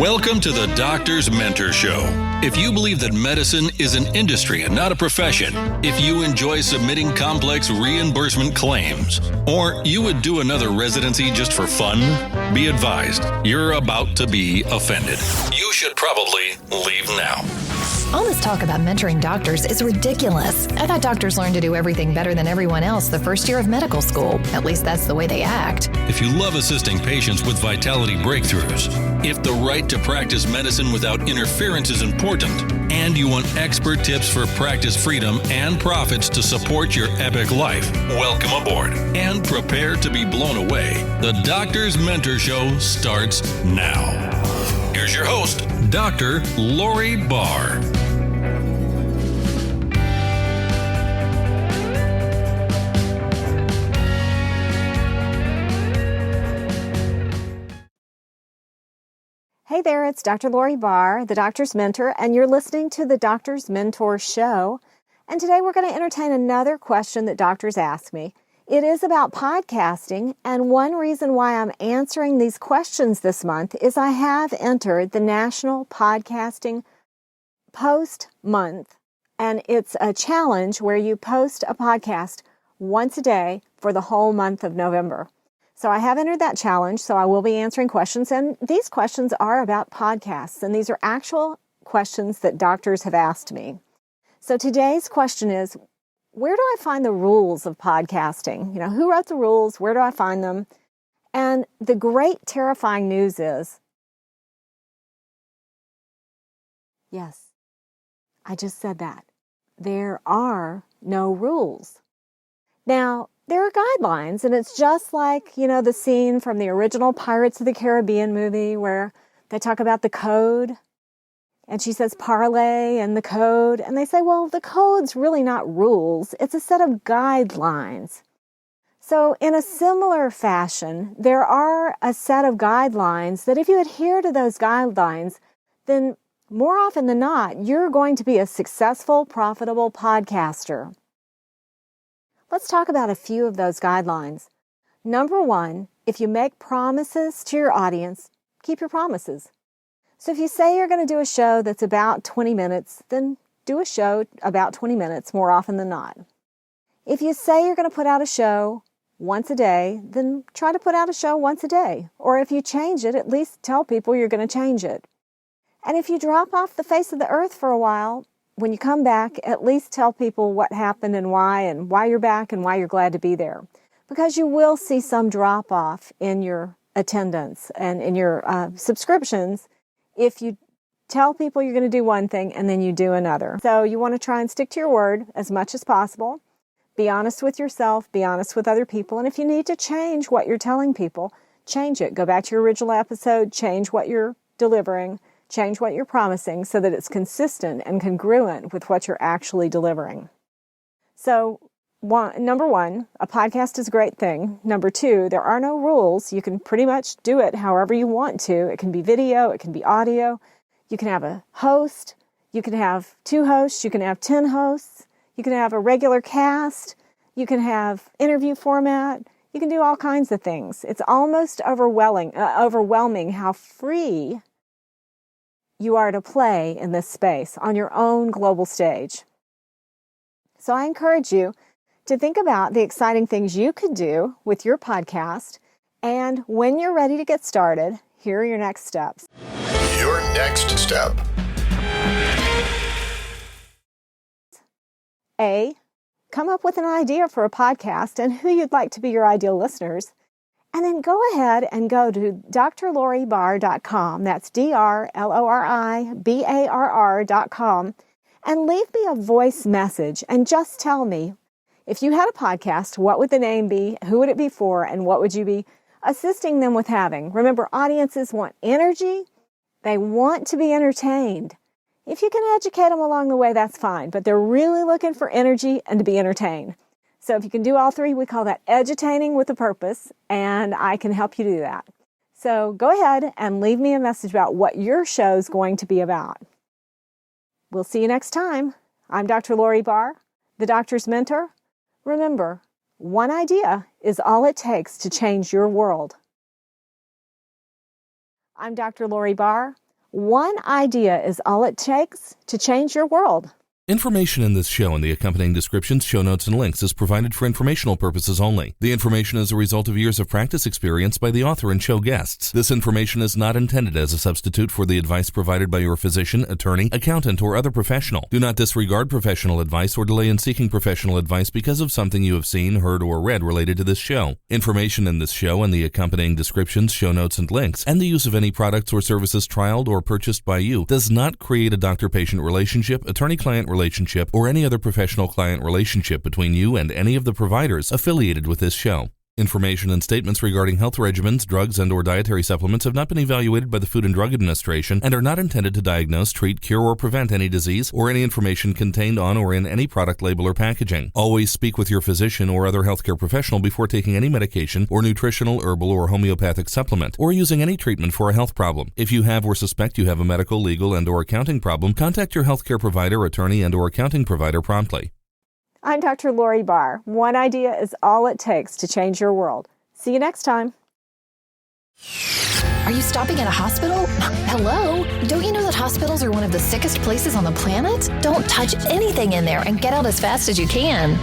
Welcome to the Doctor's Mentor Show. If you believe that medicine is an industry and not a profession, if you enjoy submitting complex reimbursement claims, or you would do another residency just for fun, be advised, you're about to be offended. You should probably leave now. All this talk about mentoring doctors is ridiculous. I thought doctors learned to do everything better than everyone else the first year of medical school. At least that's the way they act. If you love assisting patients with vitality breakthroughs, if the right to practice medicine without interference is important, and you want expert tips for practice freedom and profits to support your epic life, welcome aboard and prepare to be blown away. The Doctor's Mentor Show starts now. Here's your host, Dr. Lori Barr. Hey there, it's Dr. Lori Barr, the Doctor's Mentor, and you're listening to the Doctor's Mentor Show. And today we're going to entertain another question that doctors ask me. It is about podcasting, and one reason why I'm answering these questions this month is I have entered the National Podcasting Post Month, and it's a challenge where you post a podcast once a day for the whole month of November. So I have entered that challenge, so I will be answering questions, and these questions are about podcasts, and these are actual questions that doctors have asked me. So today's question is, where do I find the rules of podcasting? Who wrote the rules? Where do I find them? And the great terrifying news is, yes, I just said that. There are no rules. Now, there are guidelines, and it's just like, the scene from the original Pirates of the Caribbean movie where they talk about the code, and she says parlay and the code, and they say, well, the code's really not rules, it's a set of guidelines. So in a similar fashion, there are a set of guidelines that if you adhere to those guidelines, then more often than not, you're going to be a successful, profitable podcaster. Let's talk about a few of those guidelines. Number one, if you make promises to your audience, keep your promises. So if you say you're going to do a show that's about 20 minutes, then do a show about 20 minutes more often than not. If you say you're going to put out a show once a day, then try to put out a show once a day. Or if you change it, at least tell people you're going to change it. And if you drop off the face of the earth for a while, when you come back, at least tell people what happened and why you're back and why you're glad to be there. Because you will see some drop off in your attendance and in your subscriptions if you tell people you're going to do one thing and then you do another. So you want to try and stick to your word as much as possible. Be honest with yourself, be honest with other people, and if you need to change what you're telling people, change it. Go back to your original episode, change what you're delivering, change what you're promising so that it's consistent and congruent with what you're actually delivering. So, number one, a podcast is a great thing. Number two, there are no rules. You can pretty much do it however you want to. It can be video, it can be audio. You can have a host, you can have 2 hosts, you can have 10 hosts, you can have a regular cast, you can have interview format, you can do all kinds of things. It's almost overwhelming how free you are to play in this space on your own global stage. So I encourage you to think about the exciting things you could do with your podcast. And when you're ready to get started, here are your next steps. Your next step. A, come up with an idea for a podcast and who you'd like to be your ideal listeners. And then go ahead and go to drloribarr.com. That's drloribarr.com. And leave me a voice message and just tell me, if you had a podcast, what would the name be, who would it be for, and what would you be assisting them with having? Remember, audiences want energy. They want to be entertained. If you can educate them along the way, that's fine. But they're really looking for energy and to be entertained. So if you can do all three, we call that edutaining with a purpose, and I can help you do that. So go ahead and leave me a message about what your show is going to be about. We'll see you next time. I'm Dr. Lori Barr, the Doctor's Mentor. Remember, one idea is all it takes to change your world. I'm Dr. Lori Barr, One idea is all it takes to change your world. Information in this show and the accompanying descriptions, show notes, and links is provided for informational purposes only. The information is a result of years of practice experience by the author and show guests. This information is not intended as a substitute for the advice provided by your physician, attorney, accountant, or other professional. Do not disregard professional advice or delay in seeking professional advice because of something you have seen, heard, or read related to this show. Information in this show and the accompanying descriptions, show notes, and links, and the use of any products or services trialed or purchased by you does not create a doctor-patient relationship, attorney-client relationship, or any other professional-client relationship between you and any of the providers affiliated with this show. Information and statements regarding health regimens, drugs, and/or dietary supplements have not been evaluated by the Food and Drug Administration and are not intended to diagnose, treat, cure, or prevent any disease or any information contained on or in any product label or packaging. Always speak with your physician or other healthcare professional before taking any medication or nutritional, herbal, or homeopathic supplement or using any treatment for a health problem. If you have or suspect you have a medical, legal, and/or accounting problem, contact your healthcare provider, attorney, and/or accounting provider promptly. I'm Dr. Lori Barr. One idea is all it takes to change your world. See you next time. Are you stopping at a hospital? Hello? Don't you know that hospitals are one of the sickest places on the planet? Don't touch anything in there and get out as fast as you can.